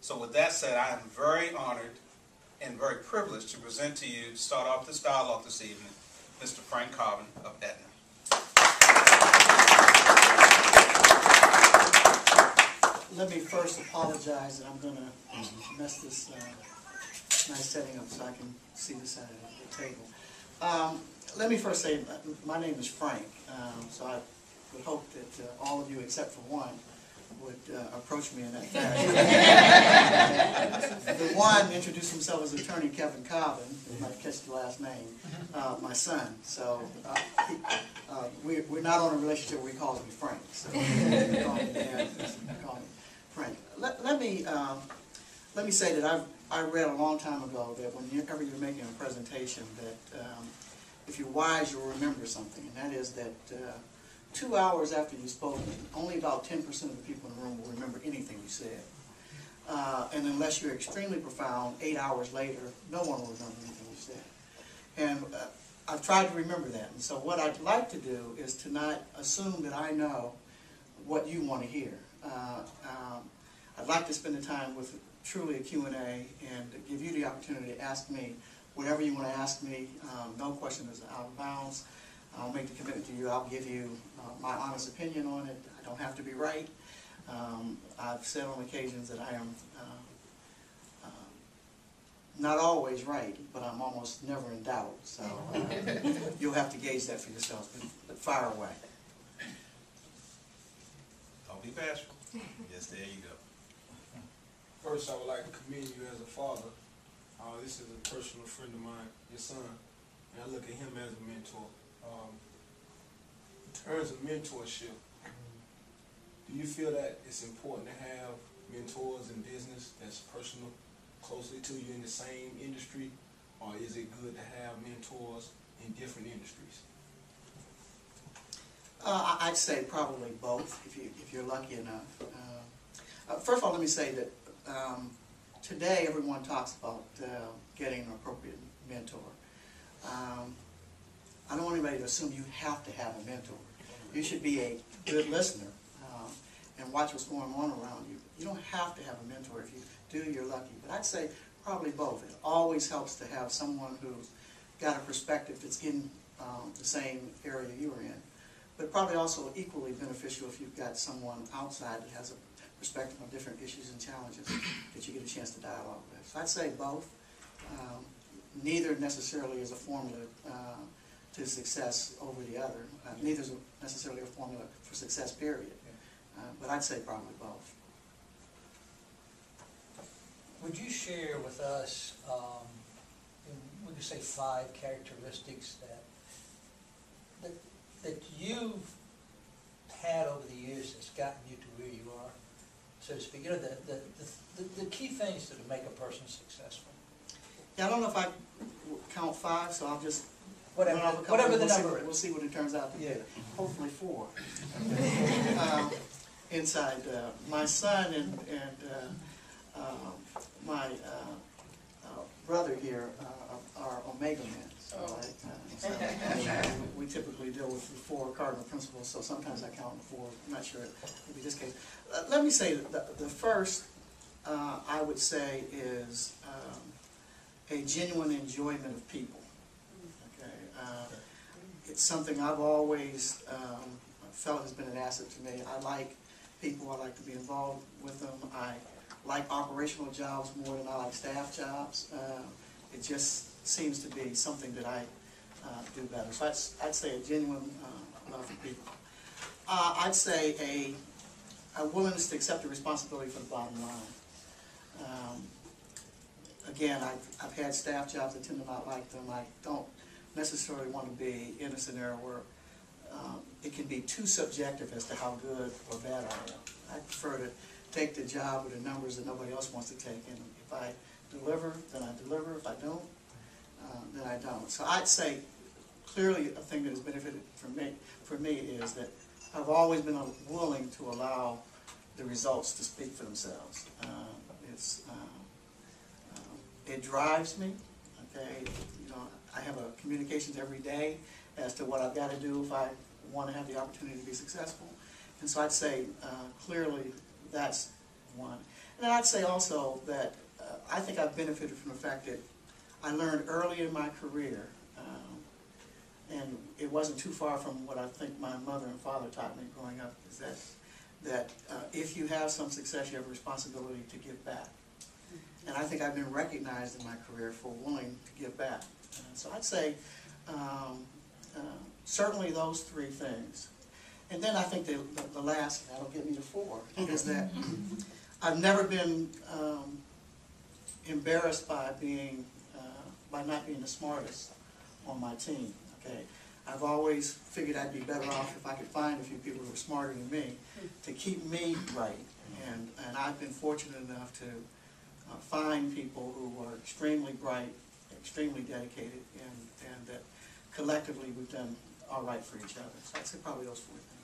So with that said, I am very honored and very privileged to present to you, start off this dialogue this evening, Mr. Frank Cobbin of Aetna. Let me first apologize that I'm going to mess this nice setting up so I can see the side of the table. Let me first say, my name is Frank, so I would hope that all of you except for one would approach me in that fashion. The one introduced himself as attorney Kevin Cobbin, you might catch the last name, my son. So we're not on a relationship where he calls me Frank. So call me Frank. Let me say that I read a long time ago that whenever you're making a presentation that if you're wise, you'll remember something, and that is that 2 hours after you spoke, only about 10% of the people in the room will remember anything you said. And unless you're extremely profound, 8 hours later, no one will remember anything you said. And I've tried to remember that. And so what I'd like to do is to not assume that I know what you want to hear. I'd like to spend the time with truly a Q&A and give you the opportunity to ask me whatever you want to ask me. No question is out of bounds. I'll make the commitment to you. I'll give you my honest opinion on it. I don't have to be right. I've said on occasions that I am not always right, but I'm almost never in doubt. So you'll have to gauge that for yourselves. But fire away. Don't be bashful. Yes, there you go. First, I would like to commend you as a father. This is a personal friend of mine, your son, and I look at him as a mentor. In terms of mentorship, do you feel that it's important to have mentors in business that's personal, closely to you in the same industry, or is it good to have mentors in different industries? I'd say probably both, if you're lucky enough. First of all, let me say that today everyone talks about getting an appropriate mentor. I don't want anybody to assume you have to have a mentor. You should be a good listener and watch what's going on around you. You don't have to have a mentor. If you do, you're lucky. But I'd say probably both. It always helps to have someone who's got a perspective that's in the same area you're in. But probably also equally beneficial if you've got someone outside that has a perspective on different issues and challenges that you get a chance to dialogue with. So I'd say both. Neither necessarily is a formula to success over the other. Neither is necessarily a formula for success, period. But I'd say probably both. Would you share with us, would you say 5 characteristics that you've had over the years that's gotten you to where you are, so to speak? You know, the key things that make a person successful. Yeah, I don't know if I count 5, so I'll just whatever the number is. We'll see what it turns out to be. Hopefully 4. Inside my son and my brother here are Omega men. So, we typically deal with the 4 cardinal principles, so sometimes I count 4. I'm not sure it would be this case. Let me say that the first, I would say, is a genuine enjoyment of people. Okay, it's something I've always felt has been an asset to me. I like people. I like to be involved with them. I like operational jobs more than I like staff jobs. It just seems to be something that I do better. So I'd say a genuine love for people. I'd say a willingness to accept the responsibility for the bottom line. Again, I've had staff jobs. I tend to not like them. I don't necessarily want to be in a scenario where it can be too subjective as to how good or bad I am. I prefer to take the job with the numbers that nobody else wants to take, and if I deliver, then I deliver. If I don't, then I don't. So I'd say clearly a thing that has benefited for me is that I've always been willing to allow the results to speak for themselves. It drives me. Okay, you know, I have a communications every day as to what I've got to do if I want to have the opportunity to be successful. And so I'd say clearly that's one. And I'd say also that I think I've benefited from the fact that I learned early in my career, and it wasn't too far from what I think my mother and father taught me growing up, is that if you have some success, you have a responsibility to give back. And I think I've been recognized in my career for willing to give back. So I'd say certainly those three things. And then I think the last, that'll get me to four, is that I've never been embarrassed by not being the smartest on my team. Okay, I've always figured I'd be better off if I could find a few people who were smarter than me to keep me right. And I've been fortunate enough to find people who are extremely bright, extremely dedicated, and that collectively we've done all right for each other. So I'd say probably those four things.